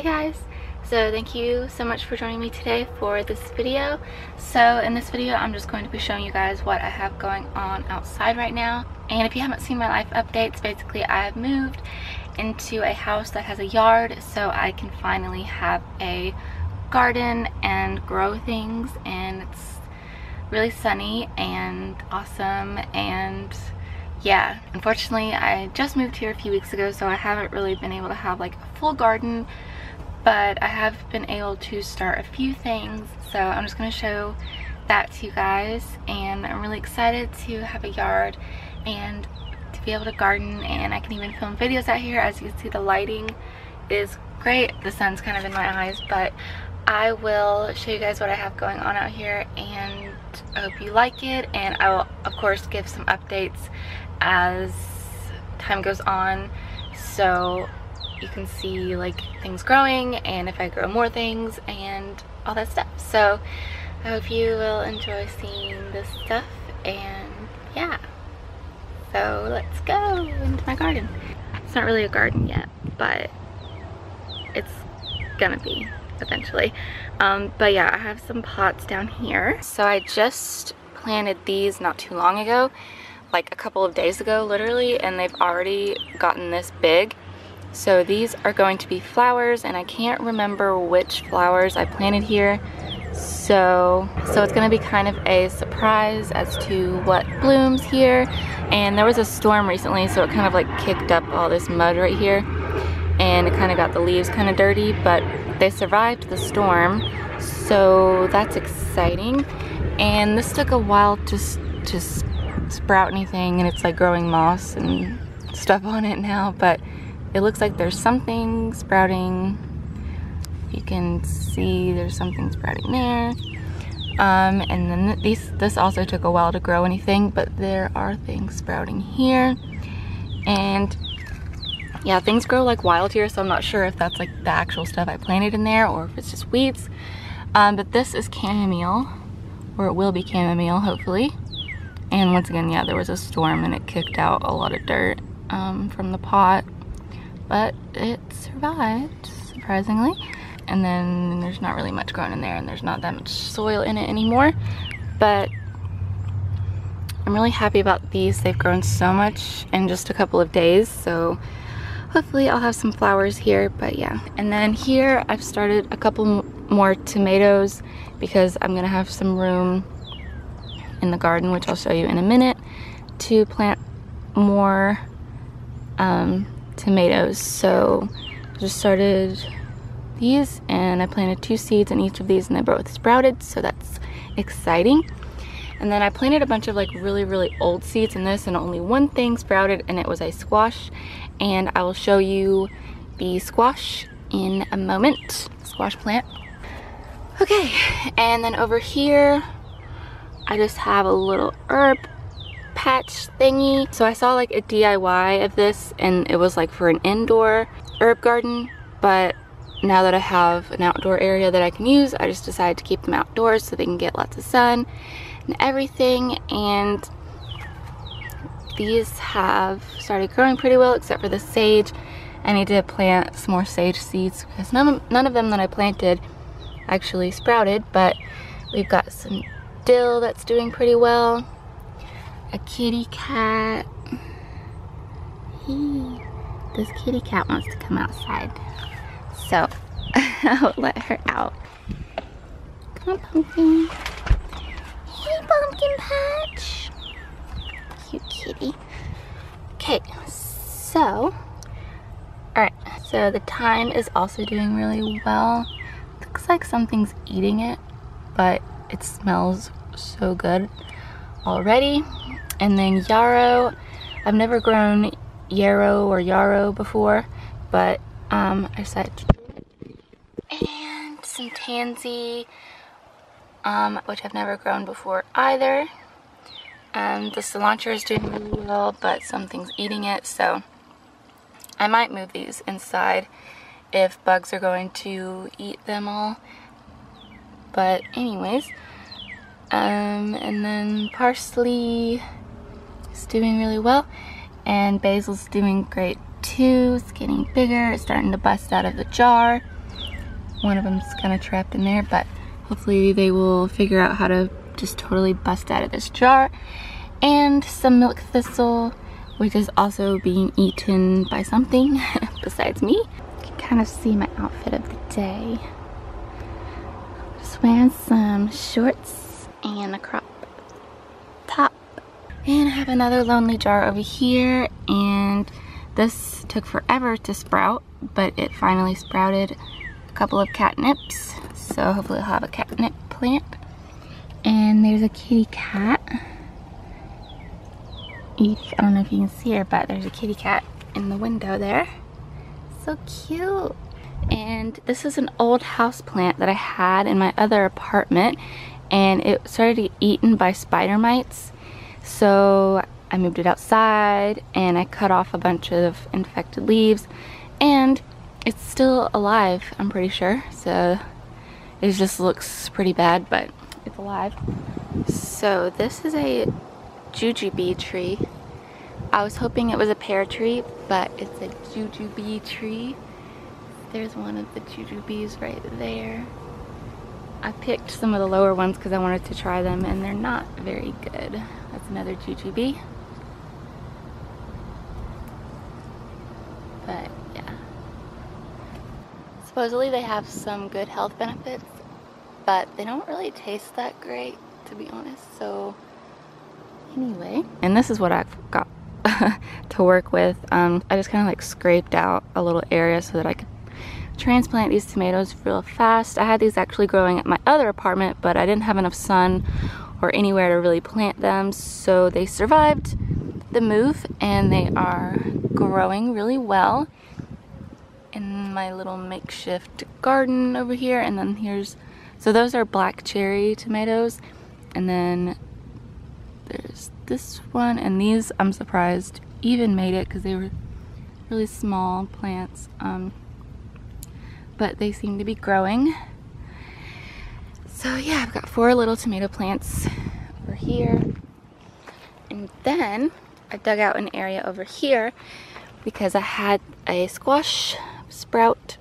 Hey guys, so thank you so much for joining me today for this video. So in this video I'm just going to be showing you guys what I have going on outside right now. And if you haven't seen my life updates, basically I have moved into a house that has a yard so I can finally have a garden and grow things, and it's really sunny and awesome. And yeah, unfortunately I just moved here a few weeks ago, so I haven't really been able to have like a full garden, but I have been able to start a few things, so I'm just going to show that to you guys. And I'm really excited to have a yard and to be able to garden, and I can even film videos out here. As you can see, the lighting is great. The sun's kind of in my eyes, but I will show you guys what I have going on out here, and I hope you like it. And I will of course give some updates as time goes on, so you can see like things growing and if I grow more things and all that stuff. So I hope you will enjoy seeing this stuff, and yeah, so let's go into my garden. It's not really a garden yet, but it's gonna be eventually. But yeah, I have some pots down here. So I just planted these not too long ago, like a couple of days ago literally, and they've already gotten this big. So these are going to be flowers, and I can't remember which flowers I planted here. So it's gonna be kind of a surprise as to what blooms here. And there was a storm recently, so it kind of like kicked up all this mud right here, and it kind of got the leaves kind of dirty, but they survived the storm, so that's exciting. And this took a while to sprout anything, and it's like growing moss and stuff on it now, but it looks like there's something sprouting. You can see there's something sprouting there. And then this also took a while to grow anything, but there are things sprouting here. And yeah, things grow like wild here, so I'm not sure if that's like the actual stuff I planted in there or if it's just weeds. But this is chamomile, or it will be chamomile hopefully. And once again, yeah, there was a storm and it kicked out a lot of dirt from the pot, but it survived surprisingly. And then there's not really much growing in there, and there's not that much soil in it anymore, but I'm really happy about these. They've grown so much in just a couple of days, so hopefully I'll have some flowers here. But yeah, and then here I've started a couple more tomatoes because I'm gonna have some room in the garden, which I'll show you in a minute, to plant more tomatoes. So I just started these, and I planted 2 seeds in each of these, and they both sprouted, so that's exciting. And then I planted a bunch of like really old seeds in this, and only one thing sprouted, and it was a squash. And I will show you the squash in a moment. Squash plant. Okay, and then over here I just have a little herb patch thingy. So I saw like a DIY of this, and it was like for an indoor herb garden, but now that I have an outdoor area that I can use, I just decided to keep them outdoors so they can get lots of sun and everything. And these have started growing pretty well, except for the sage. I need to plant some more sage seeds because none of them that I planted actually sprouted. But we've got some dill that's doing pretty well. A kitty cat. This kitty cat wants to come outside, so I'll let her out. Come on, Pumpkin. Hey, Pumpkin Patch. Cute kitty. Okay, so, alright, so the thyme is also doing really well. Looks like something's eating it, but it smells so good already. And then yarrow, I've never grown yarrow before, but I decided to do it. And some tansy, which I've never grown before either. The cilantro is doing really well, but something's eating it, so I might move these inside if bugs are going to eat them all. But anyways, and then parsley is doing really well, and basil's doing great too. It's getting bigger, it's starting to bust out of the jar. one of them's kind of trapped in there, but hopefully they will figure out how to just totally bust out of this jar. And some milk thistle, which is also being eaten by something besides me. You can kind of see my outfit of the day. Just wearing some shorts and a crop top. And I have another lonely jar over here, and this took forever to sprout, but it finally sprouted a couple of catnips. So hopefully I'll have a catnip plant. And there's a kitty cat. I don't know if you can see her, but there's a kitty cat in the window there. So cute. And this is an old house plant that I had in my other apartment, and it started to get eaten by spider mites. So I moved it outside and I cut off a bunch of infected leaves, and it's still alive, I'm pretty sure. So it just looks pretty bad, but it's alive. So this is a jujube tree. I was hoping it was a pear tree, but it's a jujube tree. There's one of the jujubes right there. I picked some of the lower ones because I wanted to try them, and they're not very good. That's another jujube. But yeah. Supposedly they have some good health benefits, but they don't really taste that great, to be honest. So anyway, and this is what I've got to work with. I just kind of like scraped out a little area so that I could transplant these tomatoes real fast. I had these actually growing at my other apartment, but I didn't have enough sun or anywhere to really plant them, so they survived the move and they are growing really well in my little makeshift garden over here. And then here's, so those are black cherry tomatoes, and then there's this one, and these I'm surprised even made it because they were really small plants, but they seem to be growing. So yeah, I've got 4 little tomato plants over here, and then I dug out an area over here because I had a squash sprout.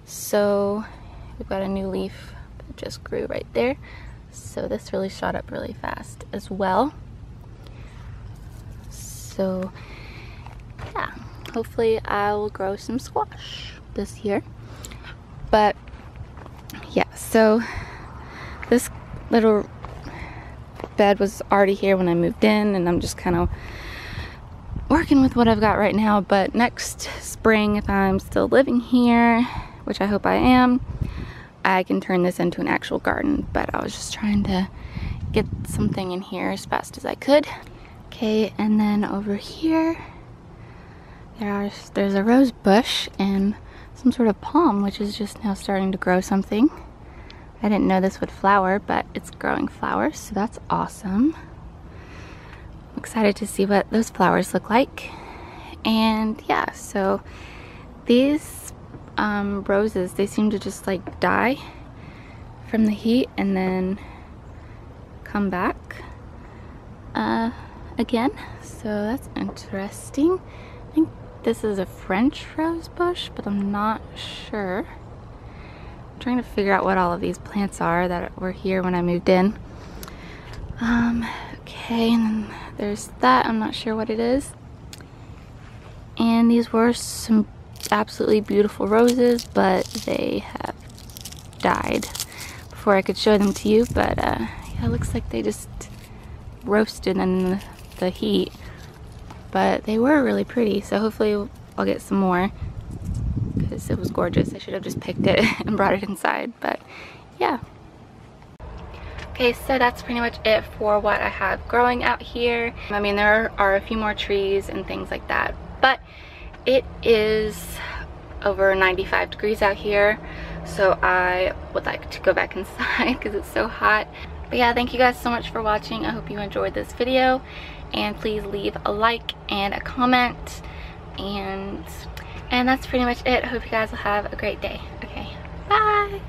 So we've got a new leaf that just grew right there. So this really shot up really fast as well. So yeah, hopefully I will grow some squash this year. But yeah, so this little bed was already here when I moved in, and I'm just kind of working with what I've got right now. But next spring, if I'm still living here, which I hope I am, I can turn this into an actual garden. But I was just trying to get something in here as fast as I could. Okay, and then over here there's a rose bush and some sort of palm, which is just now starting to grow something. I didn't know this would flower, but it's growing flowers, so that's awesome. I'm excited to see what those flowers look like. And yeah, so these roses, they seem to just like die from the heat and then come back again. So that's interesting. I think this is a French rose bush, but I'm not sure. I'm trying to figure out what all of these plants are that were here when I moved in. Okay, and then there's that. I'm not sure what it is. And these were some absolutely beautiful roses, but they have died before I could show them to you. But yeah, it looks like they just roasted in the heat. But they were really pretty, so hopefully I'll get some more because it was gorgeous. I should have just picked it and brought it inside, but yeah. Okay, so that's pretty much it for what I have growing out here. I mean, there are a few more trees and things like that, but it is over 95 degrees out here, so I would like to go back inside because it's so hot. But yeah, thank you guys so much for watching. I hope you enjoyed this video, and please leave a like and a comment, and that's pretty much it. I hope you guys will have a great day. Okay, bye.